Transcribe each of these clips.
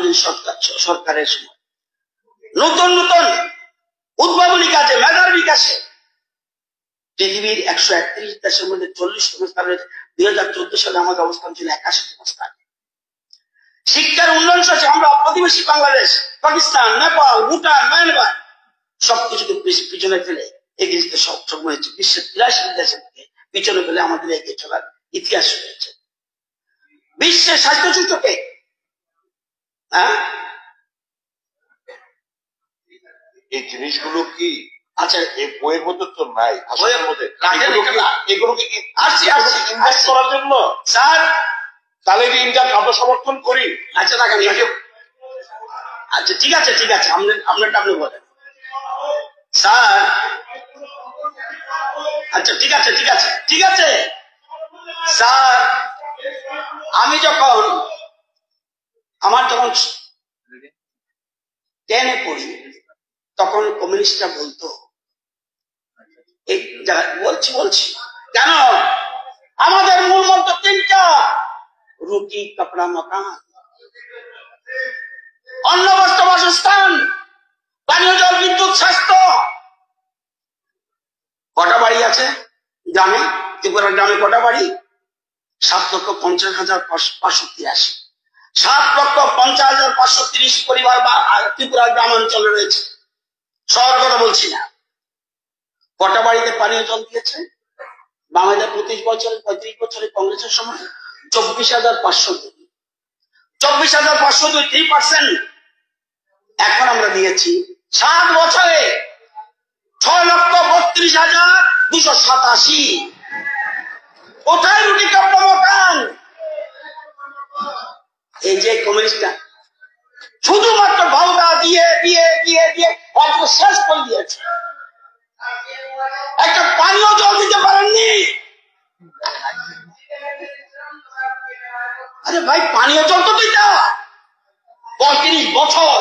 Development সরকারের সময় নতুন নতুন উদ্ভাবনী কাজে মেধার বিকাশে পৃথিবীর 131 দেশের মধ্যে 40তম স্থানে 2014 সালে আমাদের অবস্থান ছিল 81তম স্থানে। শিক্ষার উন্নয়ন শেষে আমরা প্রতিবেশী বাংলাদেশ, পাকিস্তান, নেপাল, ভুটান, মায়ানমার সবকিছুকে পিছনে ফেলে এগিয়ে যেতে সক্ষম হয়েছে। বিশ্বের 83 দেশের পিছনে ফেলে আমাদের এগিয়ে চলার ইতিহাস রয়েছে। বিশ্বের স্বাস্থ্য সূচকে এই জিনিসগুলো কি আচ্ছা এই বইয়ের মধ্যে তো নাই, বইয়ের মধ্যে এগুলোকে ইনভেস্ট করার জন্য স্যার তাহলে ইন্ডিয়াকে আমরা সমর্থন করি। আচ্ছা দেখেন, আচ্ছা ঠিক আছে ঠিক আছে, আপনারটা আপনি বলেন স্যার। আচ্ছা ঠিক আছে ঠিক আছে ঠিক আছে স্যার, আমি আমার যখন 10-এ পড়ি তখন কমিউনিস্টরা বলতো, এই বলছি কেন, আমাদের মূল মন্ত্র 3টা, রুটি, কাপড়া, মকান, অন্ন, বস্ত্র, বাসস্থান, পানীয় জল, বিদ্যুৎ, স্বাস্থ্য। কটা বাড়ি আছে গ্রামে? ত্রিপুরা গ্রামে কটা বাড়ি? 7,50,583। 7,50,530 পরিবার ত্রিপুরা গ্রামাঞ্চলে রয়েছে, শহরের কথা বলছি না। কটা বাড়িতে পানীয় জল দিয়েছে? বাংলাদেশ 35 বছরে কংগ্রেসের সময় 24,502, 24,502, 3%। এখন আমরা দিয়েছি 7 বছরে 6,32,287। কোথায় রুটি, কাপড়, মকান? এই যে কমিউনিস্টরা শুধুমাত্র ভাওতা দিয়ে দিয়ে দিয়ে দিয়ে অল্প শেষ করে দিয়েছে, একটা পানীয় জল দিতে পারেননি। আরে ভাই, পানীয় জল তো দিতা। 35 বছর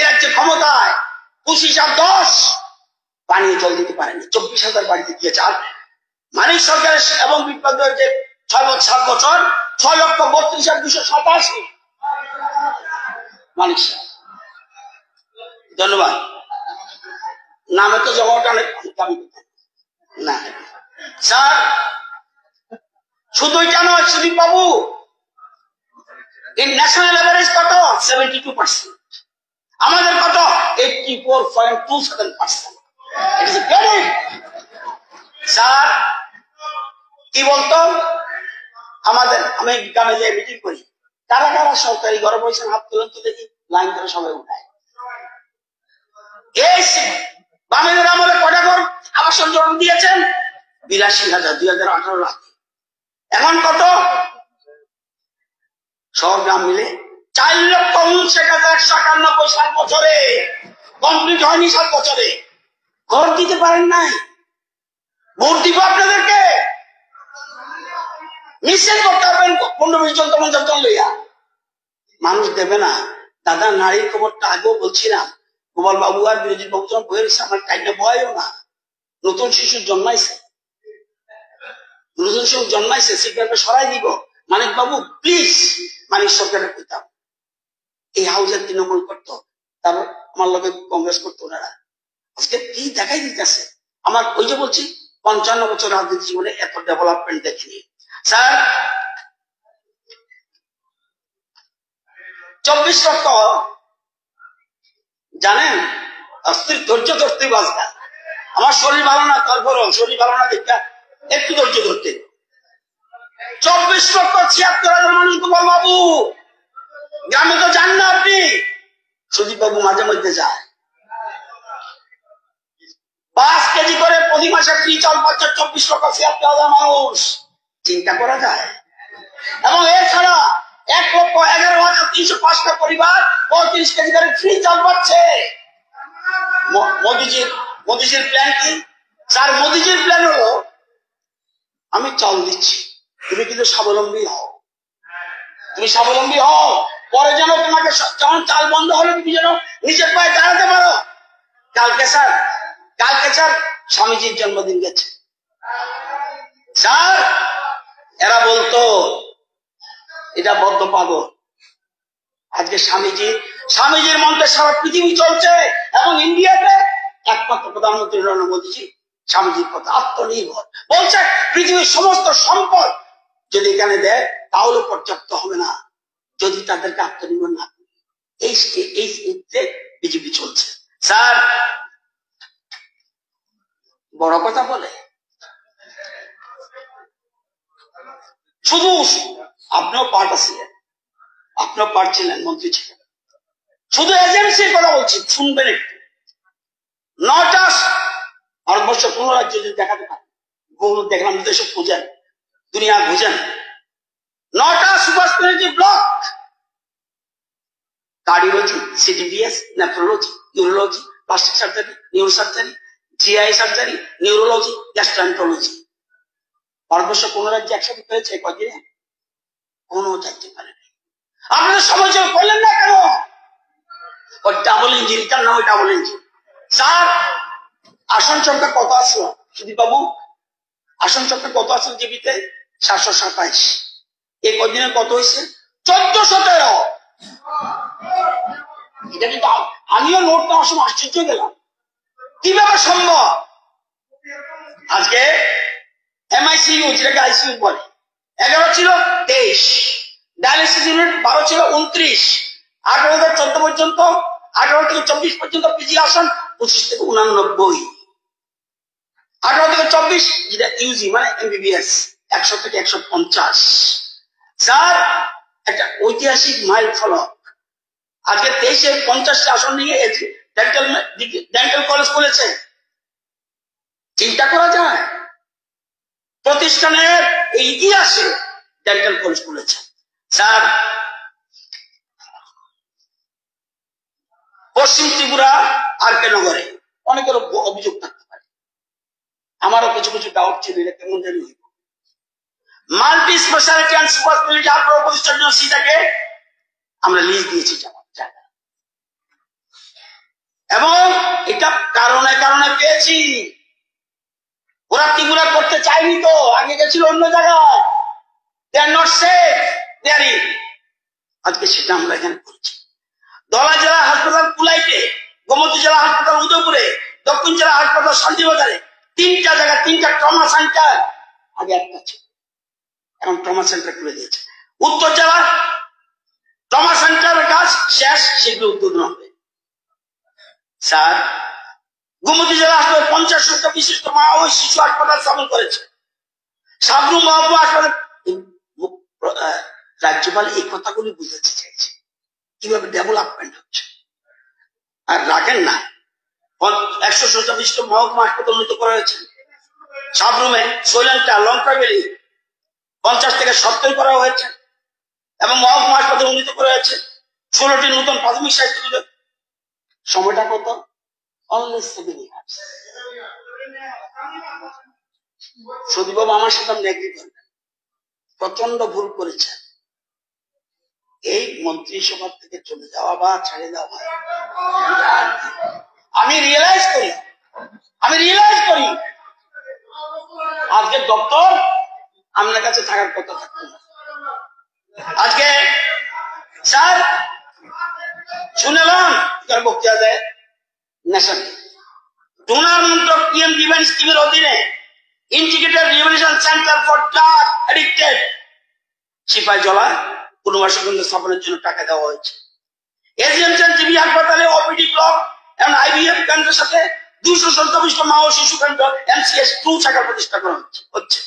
এর যে ক্ষমতায় 25,010 পানীয় জল দিতে পারেনি, 24,000 বাড়িতে দিয়েছে। আর মানিক সরকার এবং বিপ্লব যে 6 বছর 6,32,287 মানিক সাহেব, ধন্যবাদ। নামে তো জমাটা অনেক না স্যার, শুধু এটা নয় সুদীপ বাবু, এই ন্যাশনাল এভারেজ কত? 72%, আমাদের কত? 84.27%। স্যার কি বলতো, আমি গ্রামে যে মিটিং করি, কারা কারা সরকারি ঘরে পয়সা হাত তুলেন তো দেখি, লাইন করে সবাই উঠায়। এই বামেদের আমলে কটা ঘর আবাসন জন্য দিয়েছেন? 82,000, 2018 রাতে। এখন কত? সব গ্রাম মিলে 4,59,191 7 বছরে কমপ্লিট হয়নি। 7 বছরে ঘর দিতে পারেন নাই। ভোট দিব আপনাদেরকে, মিছিল করতে পারবেন 15-20 জন 50 জন লইয়া, মানুষ দেবে না। দাদা নারীর খবরটা আগেও বলছিলাম, গোপাল বাবু আর বিরোধী বাবু যখন বইয়ের আমার টাইমে বয়ও না, নতুন শিশু জন্মাইছে, সিগন্যালটা সরাই দিব। মানিক বাবু প্লিজ, মানিক সরকারের পিতা এই হাউসের তৃণমূল করতো, তারপর আমার লোকে কংগ্রেস করতো, ওনারা আজকে কি দেখাই দিতেছে। আমার ওই যে বলছি 55 বছর রাজনীতি জীবনে এত ডেভেলপমেন্ট দেখিনি। স্যার 24 লক্ষ জানেন, অস্থির ধৈর্য ধরতে বাঁচবা। আমার শরীর ভালো না, তারপরও শরীর ভালো না দেখা একটু ধৈর্য ধরতে। 24,76,000 মানুষ গোপাল বাবু গ্রামে তো যান না আপনি, সুদীপ বাবু মাঝে মধ্যে যায়। 5 কেজি করে প্রতি মাসে ফ্রি চাল পাচ্ছে 24,76,000 মানুষ, চিন্তা করা যায়। এবং এছাড়া 1,11,305টা পরিবার 35 কেজি করে ফ্রি চাল পাচ্ছে। মোদিজির প্ল্যান কি? স্যার মোদিজির প্ল্যান হলো, আমি চাল দিচ্ছি, তুমি কিন্তু স্বাবলম্বী হও, তুমি স্বাবলম্বী হও, পরে যেন তোমাকে যখন চাল বন্ধ হলে তুমি যেন নিজের পায়ে দাঁড়াতে পারো। কালকে স্যার স্বামীজির জন্মদিন গেছে স্যার, এরা বলতো এটা বদ্ধ পাগল, আজকে স্বামীজির মন্ত্রে সারা পৃথিবী চলছে, এবং ইন্ডিয়াতে একমাত্র প্রধানমন্ত্রী নরেন্দ্র মোদীজি স্বামীজির কথা আত্মনির্ভর বলছে। পৃথিবীর সমস্ত সম্পদ যদি এখানে দেয় তাহলে পর্যাপ্ত হবে না যদি তাদেরকে আত্মনির্ভর না করে। এই বিজেপি চলছে। স্যার বড় কথা বলে, শুধু আপনিও পার্ট আছিলেন, আপনিও পার্ট ছিলেন, মন্ত্রী ছিলেন, শুধু এজেন্সির কথা বলছি, শুনবেন একটু। 9টা ভারতবর্ষ 15 রাজ্য যদি দেখাতে পারে, বহু দেখলাম দেশে খুঁজেন, দুনিয়া খুঁজেন, 9টা super speciality block, cardiology, CTVS, nephrology, urology, plastic surgery, neuro surgery, GI surgery, neurology, gastroenterology. ভারতবর্ষ 15 রাজ্যে একসাথে হয়েছে কদিনে? কোনো চাইতে পারে না। আপনাদের সমালোচনা করলেন না কেন? ওই ডাবল ইঞ্জিন, তার নাম ওই ডাবল ইঞ্জিন। স্যার আসন সংখ্যা কত আসলো সুদীপ বাবু? আসন সংখ্যা কত আসলো জিবিতে? 727। এই কদিনে কত হয়েছে? 1413। এটা কিন্তু আমিও নোট নেওয়ার সময় আশ্চর্য গেলাম, কিভাবে সম্ভব? আজকে এমআইসিইউ, যেটাকে আইসিইউ বলে, 11 ছিল 23, ডায়ালিসিস ইউনিট 12 ছিল 29, 18,014 পর্যন্ত, 18 থেকে 24 পর্যন্ত পিজি আসন 25 থেকে 89, 18 থেকে 24 যেটা ইউজি মানে এমবিবিএস 100 থেকে 150। স্যার একটা ঐতিহাসিক মাইল ফলক। আজকে 23-এ 50টা আসন নিয়ে ডেন্টাল কলেজ খুলেছে। চিন্তা করা যায় প্রতিষ্ঠানের এই ইতিহাসে ডেন্টাল কলেজ খুলেছে। স্যার পশ্চিম ত্রিপুরা আর কে নগরে অনেকের অভিযোগ থাকতে পারে, আমারও কিছু কিছু ডাউট ছিল, এটা কেমন জানি হইব। Multi speciality and super speciality আপনার প্রতিষ্ঠার জন্য সিটাকে আমরা লিজ দিয়েছি জায়গা, এবং এটা কারণে কারণে পেয়েছি। ওরা ত্রিপুরা করতে চায়নি, তো আগে গেছিল অন্য জায়গায়, দে আর নট সেফ দেয়ারি। আজকে সেটা আমরা এখানে করছি। ধলাই জেলা হাসপাতাল কুলাইতে, গোমতী জেলা হাসপাতাল উদয়পুরে, দক্ষিণ জেলা হাসপাতাল শান্তিবাজারে, 3টা জায়গা, 3টা ট্রমা সেন্টার। আগে একটা ছিল, এখন ট্রমা সেন্টার খুলে দিয়েছে। উত্তর জেলা ট্রমা সেন্টারের কাজ শেষ, সেগুলো উদ্বোধন হবে। স্যার গোমতী জেলা হাসপাতাল 50 সংখ্যা বিশিষ্ট মা ও শিশু হাসপাতাল স্থাপন করেছে। সাবরুম মহকুমা হাসপাতাল। রাজ্যপাল এই কথাগুলি বুঝাতে চাইছে কিভাবে ডেভেলপমেন্ট হচ্ছে। আর রাখেন না, 147 মহকুমা হাসপাতাল উন্নীত করা হয়েছে। সাবরুমে সোলান্টা লঙ্কা ভ্যালি 50 থেকে 70 করা হয়েছে, এবং মহকুমা হাসপাতাল উন্নীত করা হয়েছে। 16টি নতুন প্রাথমিক স্বাস্থ্য কেন্দ্র। সময়টা কত? Only 7 years. সুদীপবাবু আমার সাথে নেগরি করবেন, প্রচন্ড ভুল করেছে। এই মন্ত্রিসভা থেকে চলে যাওয়া বা ছেড়ে দেওয়া, আমি রিয়েলাইজ করি আজকে দপ্তর আপনার কাছে থাকার কথা থাকতো না। আজকে স্যার শুনলাম তার বক্তৃতা দেয় ন্যাশন ডোনার মন্ত্রক পিএম ডিফেন্স স্কিমের অধীনে integrated rehabilitation centre for drug addicted Sepahijala পুনর্বাসন কেন্দ্র স্থাপনের জন্য টাকা দেওয়া হয়েছে। এসডিএমসি জিবি হাসপাতালে ওপিডি ব্লক এবং আইভিএফ কেন্দ্রের সাথে 227 মা ও শিশু কেন্দ্র এমসিএস 2 শাখা প্রতিষ্ঠা করা হচ্ছে।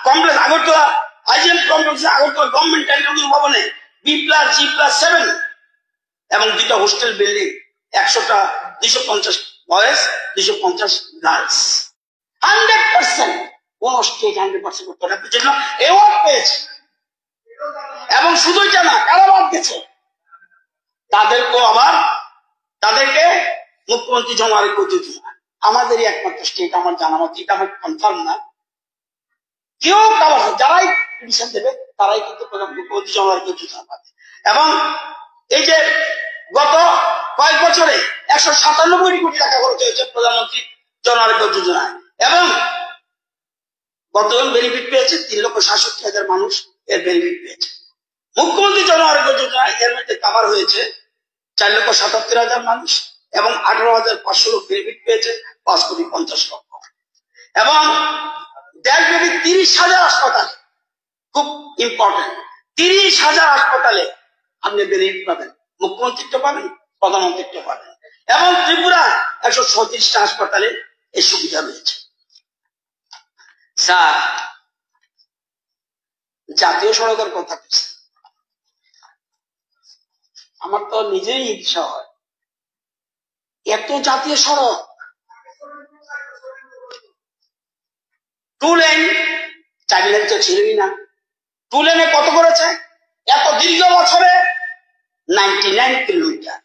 Complex Agartala IgM complex Agartala government technology ভবনে B+G+7 এবং 2টা হোস্টেল বিল্ডিং, 100টা 250 বয়েজ, 250 গার্লস। 100% কোন স্টেট 100% উত্তরাখণ্ডের জন্য অ্যাওয়ার্ড পেয়েছে। এবং শুধুই জানা কারা বাদ গেছে, তাদেরকেও আবার তাদেরকে মুখ্যমন্ত্রী জনআরোগ্য যোজনা, আমাদেরই একমাত্র স্টেট আমার জানা মতো, এটা আমার কনফার্ম না, কেউ কাবার যারাই পিটিশন দেবে তারাই কিন্তু মুখ্যমন্ত্রী জনআরোগ্য যোজনা পাবে। এবং এই যে গত কয়েক বছরে 197 কোটি টাকা খরচ হয়েছে প্রধানমন্ত্রী জনআরোগ্য যোজনায়, এবং কতজন বেনিফিট পেয়েছে? 3,67,000 মানুষ এর বেনিফিট পেয়েছে। মুখ্যমন্ত্রী জন আরোগ্য যোজনা এর মধ্যে কাভার হয়েছে 4,77,000 মানুষ এবং 18,500 লোক বেনিফিট পেয়েছে 5,50,00,000 এবং দেশব্যাপী 30,000 হাসপাতাল, খুব ইম্পর্টেন্ট, 30,000 হাসপাতালে আপনি বেনিফিট পাবেন, মুখ্যমন্ত্রীত্ব পাবেন, প্রধানমন্ত্রীত্ব পাবেন এবং ত্রিপুরা 136টা হাসপাতালে এই সুবিধা রয়েছে। স্যার জাতীয় সড়কের কথা বলছে, আমার তো নিজেই ইচ্ছা হয় এত জাতীয় সড়ক, 2 লেন, 4 লেন তো ছিলই না, 2 লেনে কত করেছে এত দীর্ঘ বছরে 99 কিলোমিটার,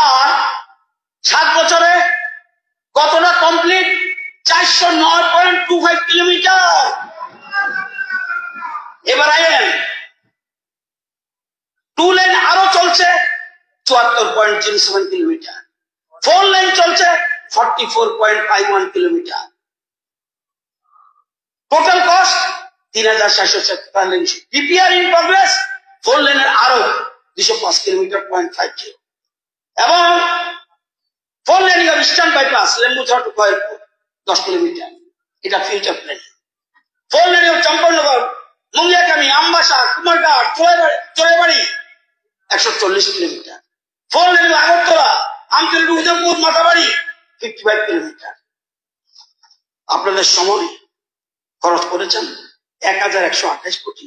আর 7 বছরে কতটা কমপ্লিট 409.25 কিলোমিটার। এবার আইন 2 লেন আরো চলছে 74.07 কিলোমিটার, 4 লেন চলছে 44.51 kilometre, total cost 3,447। DPR in progress 4 লেনের আরো 205 কিলোমিটার 0.50 এবং 4 lane of eastern bypass Lembucherra to Khayerpur 10 kilometre, এটা future plan. 4 lane of Champaknagar Mungiakami Ambassa Kumarghat Churaibari 140 kilometre, 4 lane of Agartala Amtali Udaipur Matabari 55 kilometre. আপনাদের সময় খরচ করেছেন 1,128 কোটি,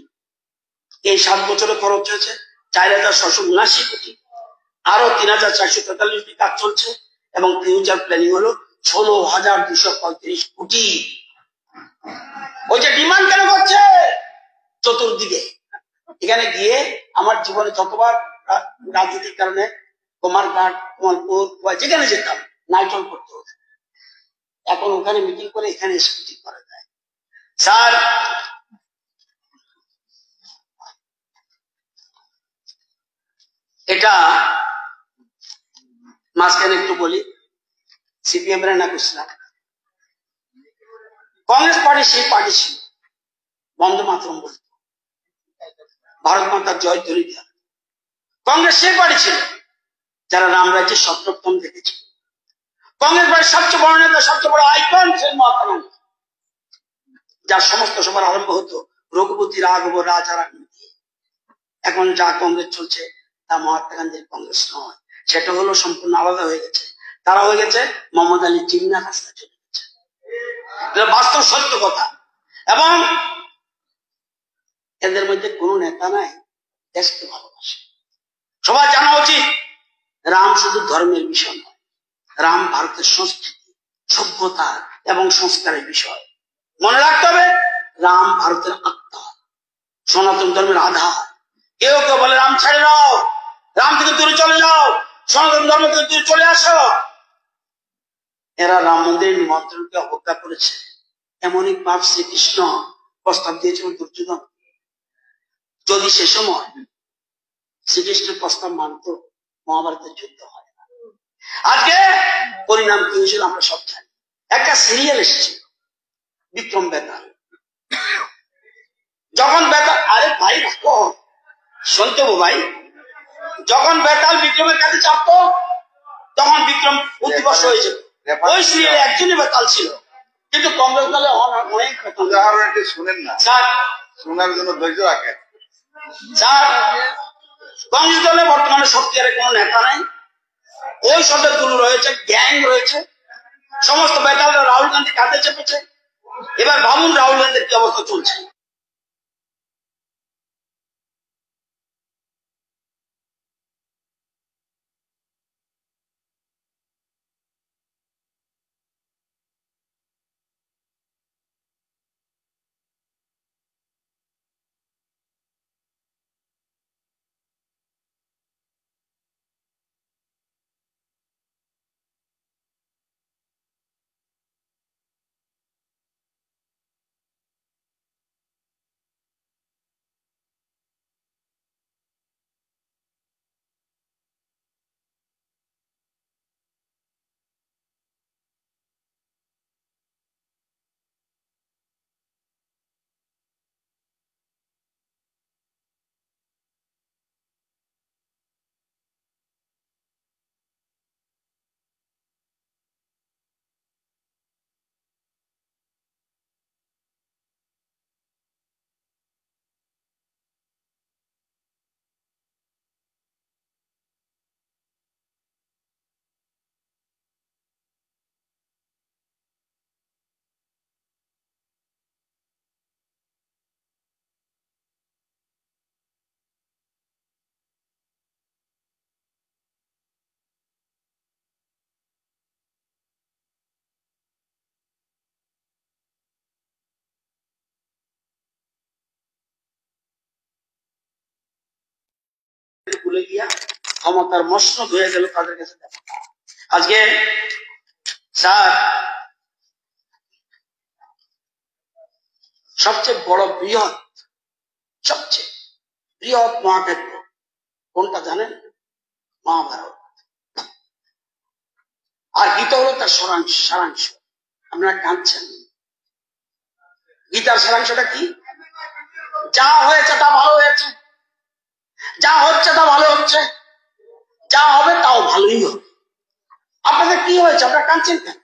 এই 7 বছরে খরচ হয়েছে 4,679 কোটি, আরো 3,443 কাজ চলছে এবং ফিউচার প্ল্যানিং হলো 16,235 কোটি। ওই যে ডিমান্ড কেন করছে চতুর্দিকে, এখানে গিয়ে আমার জীবনে যতবার রাজনীতির কারণে কুমারঘাট কমলপুর যেখানে যেতাম নাইটল করতে হতো, এখন ওখানে মিটিং করে এখানে এসে মিটিং করা যায়। স্যার এটা মাঝখানে একটু বলি, সিপিএম এর না করছিলাম, কংগ্রেস পার্টি সেই পার্টি ছিল বন্দে মাতরম বলত, ভারত মাতার জয় ধ্বনি দেওয়া। কংগ্রেস সেই পার্টি ছিল যারা রাম রাজ্যের স্বপ্নপ্তম দেখেছিল। কংগ্রেস পার্টির সবচেয়ে বড় নেতা, সবচেয়ে বড় আইকন ছিলেন মহাত্মা গান্ধী, যার সমস্ত সভার আরম্ভ হতো রঘুপতি রাঘব রাজা রানী দিয়ে। এখন যা কংগ্রেস চলছে তা মহাত্মা গান্ধীর কংগ্রেস নয়, সেটা হলো সম্পূর্ণ আলাদা হয়ে গেছে। তারা হয়ে গেছে মোহাম্মদ আলী জিন্নাহ রাস্তা চলে গেছে, বাস্তব সত্য কথা। এবং এদের মধ্যে কোন নেতা নাই দেশকে ভালোবাসে। সবাই জানা উচিত রাম শুধু ধর্মের বিষয় নয়, রাম ভারতের সংস্কৃতি, সভ্যতা এবং সংস্কারের বিষয়। মনে রাখতে হবে রাম ভারতের আত্মা, সনাতন ধর্মের আধার। কেউ কেউ বলে রাম ছেড়ে দাও, রাম থেকে দূরে চলে যাও, সনাতন ধর্ম থেকে দূরে চলে আসো। এরা রাম মন্দিরের নিমন্ত্রণকে অবজ্ঞা করেছে। এমনই পাপ শ্রীকৃষ্ণ প্রস্তাব দিয়েছিল দুর্যোধন, যদি সে সময় শ্রীকৃষ্ণের প্রস্তাব মানত মহাভারতের যুদ্ধ হয় না। আজকে পরিণাম কি হয়েছিল আমরা সব জানি। একটা সিরিয়াল এসেছিল বিক্রম বেতাল, যখন বেতাল, আরে ভাই রাখো শুনতে ভাই, যখন বেতাল বিক্রমের কাছে চাপতো তখন বিক্রম প্রতিবর্ষ হয়েছিল। ওই সিরিয়ালে একজনই বেতাল ছিল, কিন্তু কংগ্রেস দলে অনেক বেতাল। শুনেন না স্যার, শোনার জন্য ধৈর্য রাখেন স্যার। কংগ্রেস দলে বর্তমানে সত্যিকারের কোন নেতা নাই, ওই সদস্যগুলো রয়েছে, গ্যাং রয়েছে, সমস্ত বেতালরা রাহুল গান্ধী কাঁধে চেপেছে। এবার ভাবুন রাহুল গান্ধীর কি অবস্থা চলছে। ক্ষমতার মসনদ হয়ে গেল তাদের কাছে। আজকে স্যার সবচেয়ে বড় সবচেয়ে বৃহৎ মহাকাব্য কোনটা জানেন? মহাভারত। আর গীতা হলো তার সারাংশ। আপনারা কাঁদছেন। গীতার সারাংশটা কি? যা হয়েছে তা ভালো হয়েছে, যা হচ্ছে তা ভালো হচ্ছে, যা হবে তাও ভালোই হবে। আপনাদের কি হয়েছে? আপনারা কাঁদছেন কেন?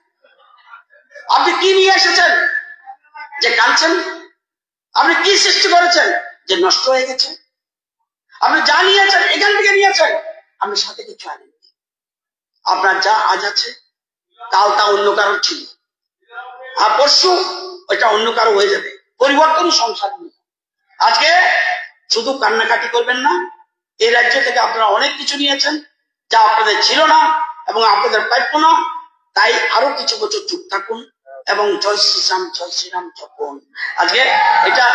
আপনি কি নিয়ে এসেছেন যে কাঁদছেন? আপনি কি সৃষ্টি করেছেন যে নষ্ট হয়ে গেছে? আপনি যা নিয়েছেন এখান থেকে নিয়েছেন, আপনি সাথে কিছু আনেন। আপনার যা আজ আছে কাল তা অন্য কারোর ছিল, আর পরশু ওইটা অন্য কারো হয়ে যাবে। পরিবর্তনই সংসার নিয়ে। আজকে শুধু কান্নাকাটি করবেন না। এই রাজ্য থেকে আপনারা অনেক কিছু নিয়েছেন যা আপনাদের ছিল না এবং আপনাদের প্রাপ্য না। তাই আরো কিছু বছর চুপ থাকুন এবং জয় শ্রীরাম জপুন। আজকে এটা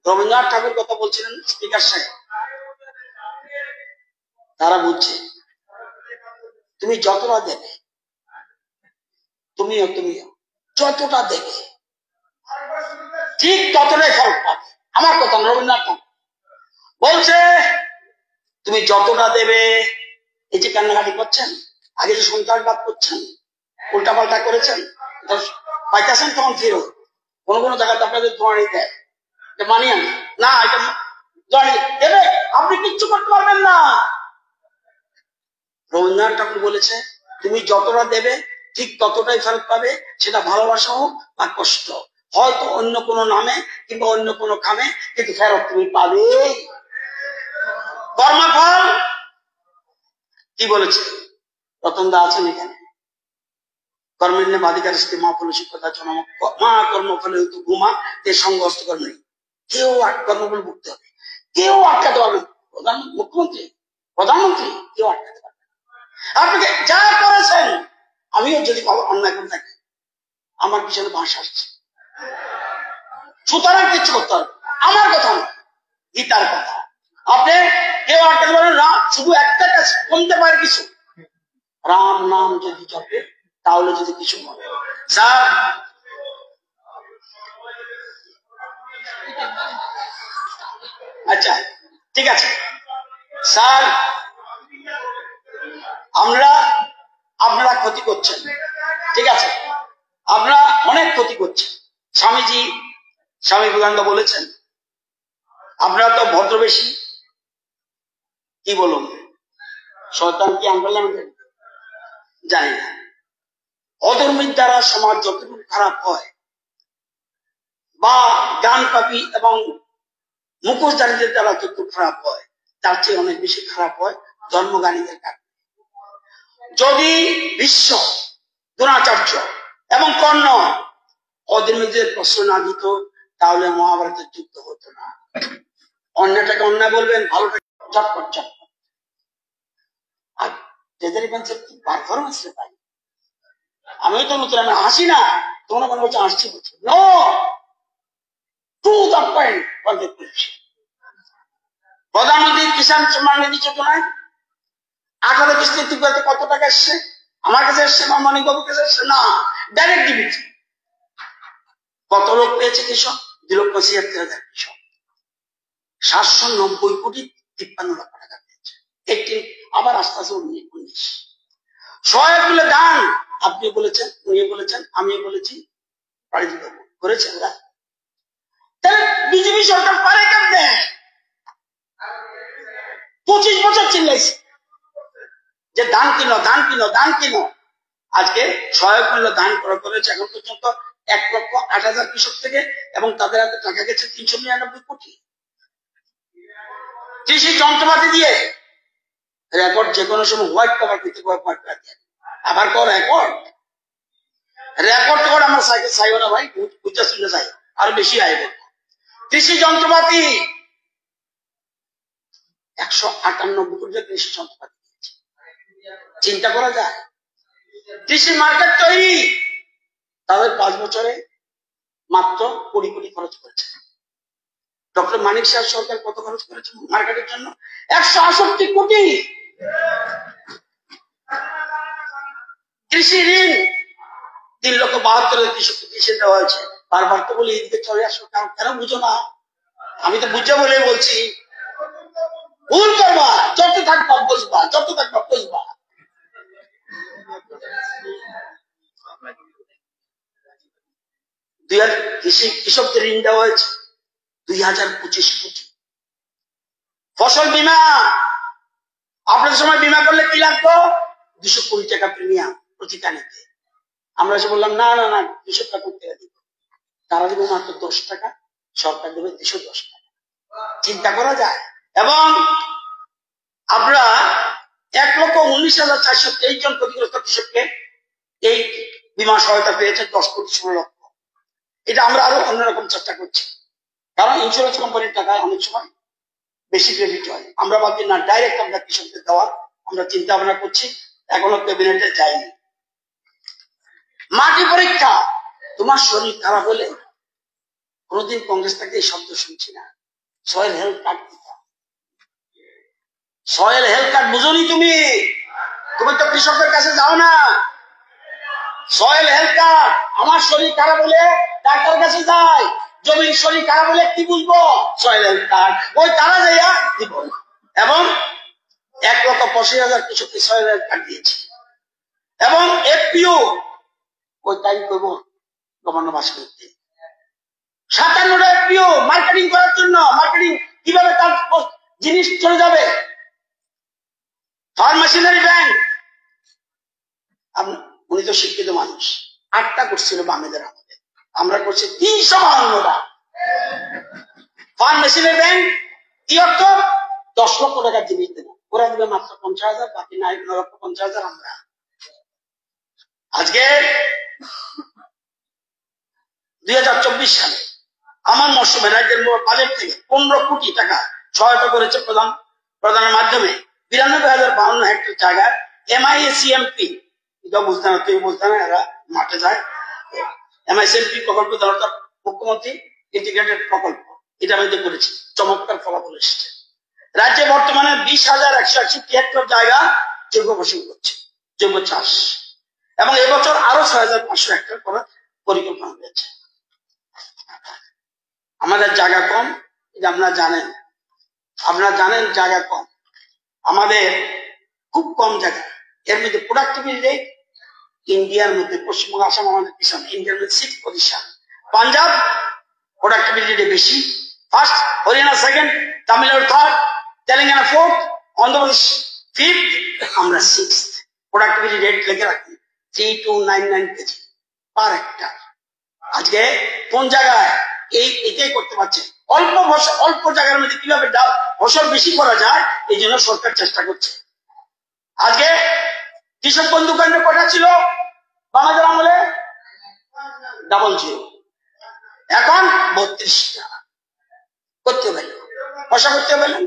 রবীন্দ্রনাথ ঠাকুর কথা বলছিলেন স্পিকার সাহেব, তারা বলছে তুমি যতটা দেবে, তুমিও যতটা দেবে ঠিক ততটাই ফল পাবে। আমার কথা রবীন্দ্রনাথ ঠাকুর বলছে তুমি যতটা দেবে। এই যে কান্নাকাটি করছেন, আগে যে সন্ত্রাসবাদ করছেন, উল্টাপাল্টা করেছেন, পাইতেছেন তখন ফেরত। কোন জায়গাতে আপনাদের ধোঁয়ানি দেয়, মানি আমি না, এটা ধোঁয়ানি দেবে, আপনি কিচ্ছু করতে পারবেন না। রবীন্দ্রনাথ ঠাকুর বলেছে তুমি যতটা দেবে ঠিক ততটাই ফেরত পাবে, সেটা ভালোবাসা হোক বা কষ্ট, হয়তো অন্য কোনো নামে কিংবা অন্য কোনো কামে, কিন্তু ফেরত তুমি পাবে। কর্মফল কি বলেছে? রতন দা আছেন এখানে। কর্মের বাধিকারস্তি মা ফল শিক্ষতা মা কর্মফলে হয়তো ঘুমা এর সঙ্গ হস্তকর্ম নেই। কেউ কর্মফল ভুগতে হবে, কেউ আটকাতে পারবে। প্রধানমন্ত্রী কেউ আটকাতে পারবে। আপনাকে যা করেছেন, আমিও যদি অন্যায় করে থাকি, আমার পিছনে বাঁশ আসছে, সুতরাং কিছু করতে হবে। আমার কথা না, গীতার কথা। আপনি কেউ আটকাতে পারেন না। শুধু একটা কাজ কমতে পারে কিছু, রাম নাম যদি জপে তাহলে যদি কিছু মনে। স্যার আচ্ছা ঠিক আছে স্যার, আপনারা ক্ষতি করছেন, ঠিক আছে, আপনারা অনেক ক্ষতি করছেন। স্বামী বিবেকানন্দ বলেছেন আপনারা তো ভদ্রবেশী, কি বলুন, শয়তান কি আনবেন জানি না। অধর্মীর দ্বারা সমাজ যতটুকু খারাপ হয়, বা গান পাপি এবং মুখোশধারীদের দ্বারা যতটুকু খারাপ হয়, তার চেয়ে অনেক বেশি খারাপ হয় ধর্মগানীদের কারণে। যদি বিশ্ব দ্রোণাচার্য এবং কর্ণ অধর্মীদের প্রশ্ন না দিত, তাহলে মহাভারতের যুদ্ধ হতো না। অন্যটাকে অন্যায় বলবেন, ভালোটাকে চটপট। আর পারফরমেন্স পাই, আমিও তো নতুন, আমি হাসি না, তোমরা মনে হচ্ছে আসছি বলছি। প্রধানমন্ত্রী কিষাণ সম্মান নিধি যোজনায় 18 কিস্তি কত টাকা এসছে? আমার কাছে এসছে না, মানিকবাবুর কাছে এসছে না, ডাইরেক্ট ডিবিটি। কত লোক পেয়েছে কৃষক? 2,76,000 কৃষক। 790 কোটি 53 লক্ষ টাকা পেয়েছে। আবার আস্তে আস্তে 19। সহায়ক মিলে দান, আপনি বলেছেন, উনি বলেছেন, আমি বলেছি, করেছেন। তাহলে বিজেপি সরকার পারে কেমনে? 25 বছর চিল্লাইছে যে দান কিনো। আজকে সহায়ক মূল্য দান করেছে এখন পর্যন্ত 1,08,000 কৃষক থেকে, এবং তাদের হাতে টাকা গেছে 399 কোটি। কৃষি যন্ত্রপাতি দিয়ে রেকর্ড যে কোনো সময় হোয়াইট কভার করতে আবার রেকর্ড আমরা চাইব না ভাই, বুঝতে শুনে চাই আরো বেশি আইব। কৃষি যন্ত্রপাতি 198 কোটি কৃষি যন্ত্রপাতি দিয়েছে। চিন্তা করা যায়? কৃষি মার্কেট তৈরি, তাদের 5 বছরে মাত্র 20 কোটি খরচ করেছে। ডক্টর মানিক শাহ সরকার কত খরচ করেছে মার্কেটের জন্য? 168 কোটি। কৃষি ঋণ 3,72,000 কৃষককে কৃষি দেওয়া হয়েছে। বারবার তো বলি এদিকে চলে আসো, কেন বুঝো না? আমি তো বুঝে বলে বলছি, ভুল করবা, যত থাকবা বুঝবা, যত থাকবা বুঝবা। কৃষকদের ঋণ দেওয়া হয়েছে 2025 কোটি। ফসল বীমা, আপনাদের সময় বীমা করলে কি লাগতো? 200 কোটি টাকা প্রিমিয়াম প্রতি কানিতে। আমরা এসে বললাম না না না, 200 টাকা করতে দিব। তারা দেবে মাত্র 10 টাকা, সরকার দেবে 210 টাকা। চিন্তা করা যায়। এবং আমরা 1,19,423 জন ক্ষতিগ্রস্ত কৃষককে এই বীমা সহায়তা পেয়েছে, 10,16 লক্ষ। এটা আমরা আরো অন্যরকম চেষ্টা করছি, কারণ ইন্স্যুরেন্স কোম্পানির টাকায় অনেক সময় বেশি ক্রেডিট হয়। আমরা ভাবছি না, ডাইরেক্ট আমরা কৃষকদের দেওয়ার আমরা চিন্তা ভাবনা করছি, এখনো ক্যাবিনেটে যায়নি। মাটি পরীক্ষা, তোমার শরীর খারাপ হলে, কোনদিন কংগ্রেস থেকে এই শব্দ শুনছি না, সয়েল হেলথ কার্ড দিতে। সয়েল হেলথ কার্ড বুঝোনি তুমি? তুমি তো কৃষকের কাছে যাও না। সয়েল হেলথ কার্ড, আমার শরীর খারাপ হলে ডাক্তার কাছে যায়, জমির শরীর খারাপ হলে কি বুঝবো? সয়েল হেলথ কার্ড, ওই তারা যাইয়া দিব। এবং 1,85,000 কৃষককে সয়েল হেলথ কার্ড দিয়েছে। এবং এফপিও ওই টাইম করবো গভর্নর বাস করতে 57টা এফপিও মার্কেটিং করার জন্য, মার্কেটিং কিভাবে তার জিনিস চলে যাবে। ফার্মাসিনারি ব্যাংক, উনি তো শিক্ষিত মানুষ, 8টা করছিল বামেদের আমাদের, আমরা করছি 352টা। ফার্মাসিনারি ব্যাংক কি অর্থ? 10 লক্ষ টাকার জিনিস দেবে, ওরা দেবে মাত্র 50,000, বাকি 9,50,000 আমরা। আজকে 2024 সালে আমার মৌসুমে রাজ্যের বাজেট থেকে 15 কোটি টাকা সহায়তা করেছে প্রদানের মাধ্যমে 92,052 হেক্টর জায়গায় MISCMP, এটা বুঝতে না, তুই বুঝতে না, এরা মাঠে যায়। MISCMP প্রকল্প অর্থাৎ মুখ্যমন্ত্রী ইন্টিগ্রেটেড প্রকল্প, এটা মধ্যে করেছে, চমৎকার ফলাফল এসেছে। রাজ্যে বর্তমানে 20,161 হেক্টর জায়গা জৈব ফসল করছে, জৈব চাষ, এবং এবছর আরো 6,500 হেক্টর করার পরিকল্পনা রয়েছে। আমাদের জায়গা কম, এটা আপনারা জানেন জায়গা কম, আমাদের খুব কম জায়গা। এর মধ্যে প্রোডাক্টিভিটি রেট ইন্ডিয়ার মধ্যে পশ্চিমবঙ্গ, আসাম আমাদের পিছনে, ইন্ডিয়ার মধ্যে 6th position. Punjab productivity rate বেশি, first, Haryana second, Tamil Nadu third, Telangana fourth, Andhra Pradesh fifth, আমরা 6th। প্রোডাক্টিভিটি রেট লিখে রাখি 3299 কেজি পার হেক্টর। আজকে কোন জায়গায় এটাই করতে পারছে, অল্প জায়গার মধ্যে কিভাবে ফসল বেশি করা যায়, এই জন্য সরকার চেষ্টা করছে। আজকে কৃষক বন্ধু কেন্দ্র কটা ছিল বাংলাদেশ আমলে? 00, এখন 32টা করতে পারলেন, পয়সা করতে পারলেন,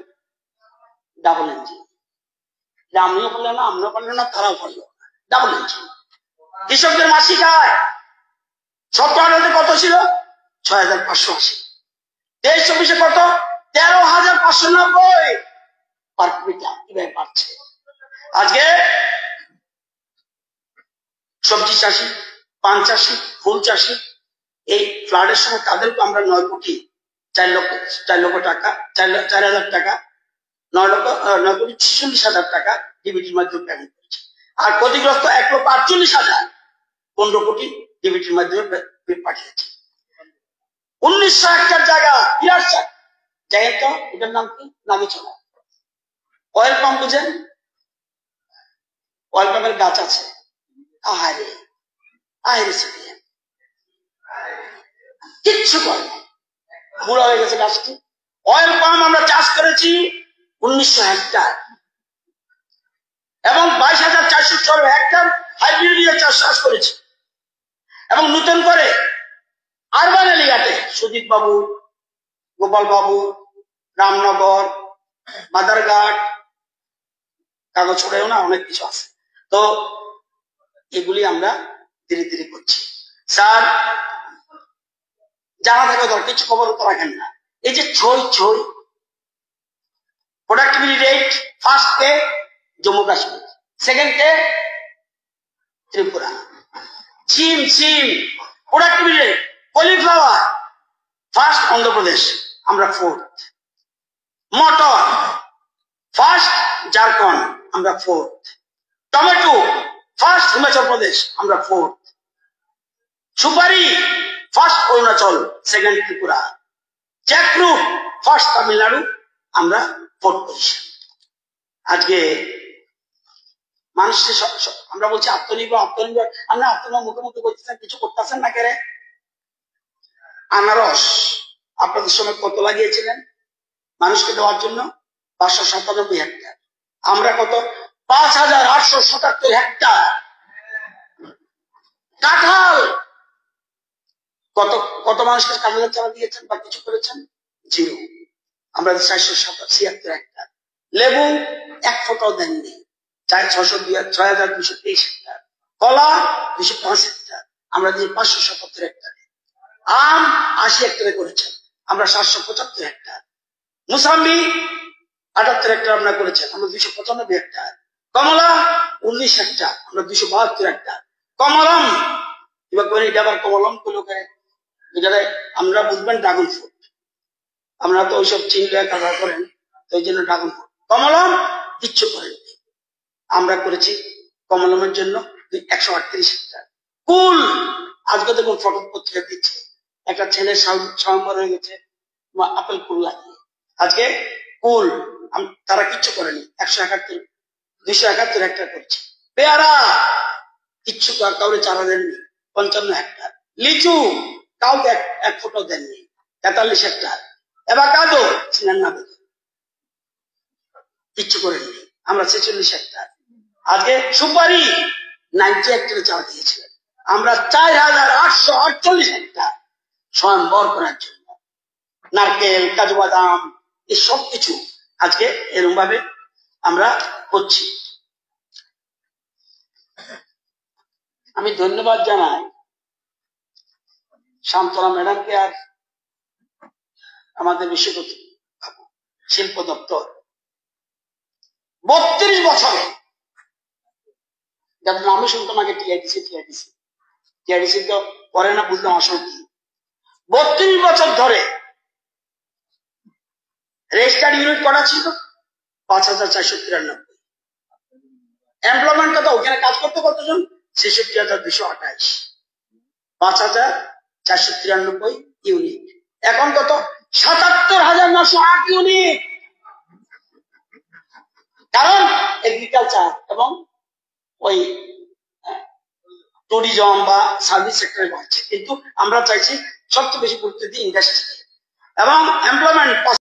ডাবল ইঞ্জিন। আমিও পারলেন না, আমরাও পারলেন না, তারাও পারলো, ডাবল ইঞ্জিন। কৃষকদের মাসিক আয় 17 কত ছিল? 6,580। 23-24 কত? 13,590 পার কুইন্টাল। কিভাবে পাচ্ছে? আজকে সবজি চাষি, পান চাষি, ফুল চাষি, এই ফ্লাডের সময় তাদেরকে আমরা 9 কোটি 4 লক্ষ টাকা, 4,000 টাকা, 9 কোটি 46,000 টাকা ডিবিটির মাধ্যমে পেমেন্ট করেছে। আর ক্ষতিগ্রস্ত 1,48,000 15 কোটি ডিবিটির মাধ্যমে পাঠিয়েছে। 1900 হেক্টর জায়গা, বিরাট জায়গা তো, এটার নাম কি? নাগিছড়া। অয়েল পাম্প বুঝেন? অয়েল পাম্পের গাছ আছে, আহারে কিচ্ছু করে না, বুড়া হয়ে গেছে গাছটি। অয়েল পাম্প আমরা চাষ করেছি 1900 হেক্টর, এবং 22,406 হেক্টর হাইব্রিড চাষ করেছি। এবং নতুন করে আরবান এলাকাতে সুদীপ বাবু, গোপাল বাবু, রামনগর, বাদারঘাট, কাগজ ছড়েও না, অনেক কিছু আছে। তো এগুলি আমরা ধীরে ধীরে করছি। স্যার জানা থাকে দরকার, কিছু খবর তো রাখেন না, এই যে ছয় প্রোডাক্টিভিটি রেট ফার্স্ট কে জম্মু কাশ্মীর, সেকেন্ড কে ত্রিপুরা। সিম productivity rate, cauliflower first Andhra Pradesh, আমরা ফোর্থ। মটর ফার্স্ট ঝাড়খণ্ড, আমরা fourth. Tomato first Himachal Pradesh, আমরা ফোর্থ। সুপারি first Arunachal, second Tripura. Jackfruit first Tamil Nadu, আমরা ফোর্থ পজিশন। আজকে মানুষকে আমরা বলছি আত্মনির্ভর, আমরা আত্মনির্ভর মুখোমুখি করতেছেন, কিছু করতেছেন না কেরে? আনারস আপনাদের সময় কত লাগিয়েছিলেন মানুষকে দেওয়ার জন্য? 597 হেক্টর। আমরা কত? 5877 হেক্টর। কাঁঠাল কত মানুষকে কাঁঠালের চারা দিয়েছেন বা কিছু করেছেন? 0। আমরা 476 হেক্টর। লেবু 1 ফোঁটাও দেননি, 6223 হেক্টর। কলা 205 হেক্টর, আমরা দিয়ে 577 হেক্টর। আম 80 হেক্টরে করেছেন, আমরা 775 হেক্টর। মুসাম্বি 78 হেক্টর আমরা করেছেন, আমরা 295 হেক্টর। কমলা 19 হেক্টর, আমরা 272 হেক্টর। কমলম কমলম আমরা বুঝবেন ড্রাগন ফ্রুট, আমরা তো ওইসব চিনলে কাভার করেন, তো ওই জন্য ড্রাগন ফ্রুট। কমলম কিচ্ছু করেন, আমরা করেছি কমলমের জন্য 138 হেক্টর। কুল আজকে দেখুন ফটো পত্রিকা দিচ্ছে, একটা ছেলে স্বয়ংবর হয়ে গেছে আপেল কুল লাগিয়ে। আজকে কুল তারা কিচ্ছু করেনি, 271 হেক্টর করছে। পেয়ারা কিচ্ছু কাউরে চারা দেননি, 55 হেক্টর। লিচু কাউকে 1 ফোঁটাও দেননি, 43 হেক্টর। এভাকাডো 99, কিচ্ছু করেননি, আমরা 46 হেক্টর। আজকে সুপারি 90 হেক্টরে চারা দিয়েছিলেন, আমরা 4848 হেক্টর স্বয়ংবর করার জন্য। নারকেল, কাজু বাদাম, এই সব কিছু আজকে এরকম ভাবে আমরা করছি। আমি ধন্যবাদ জানাই শান্তনা ম্যাডামকে আর আমাদের বিশ্বকবি শিল্প দপ্তর 32 বছরে, যাদের নামে শুনতাম আগে টিআইডিসি তো পরে না বুঝলাম আসল কি। 32 বছর ধরে রেজিস্টার্ড ইউনিট করা ছিল 5493। এমপ্লয়মেন্ট কত? ওখানে কাজ করতে কতজন? 66228। 5493 ইউনিট। এখন কত? 77908 ইউনিট। কারণ এগ্রিকালচার এবং ওই ট্যুরিজম বা সার্ভিস সেক্টরে বাড়ছে, কিন্তু আমরা চাইছি সবচেয়ে বেশি গুরুত্ব দিই ইন্ডাস্ট্রি এবং এমপ্লয়মেন্ট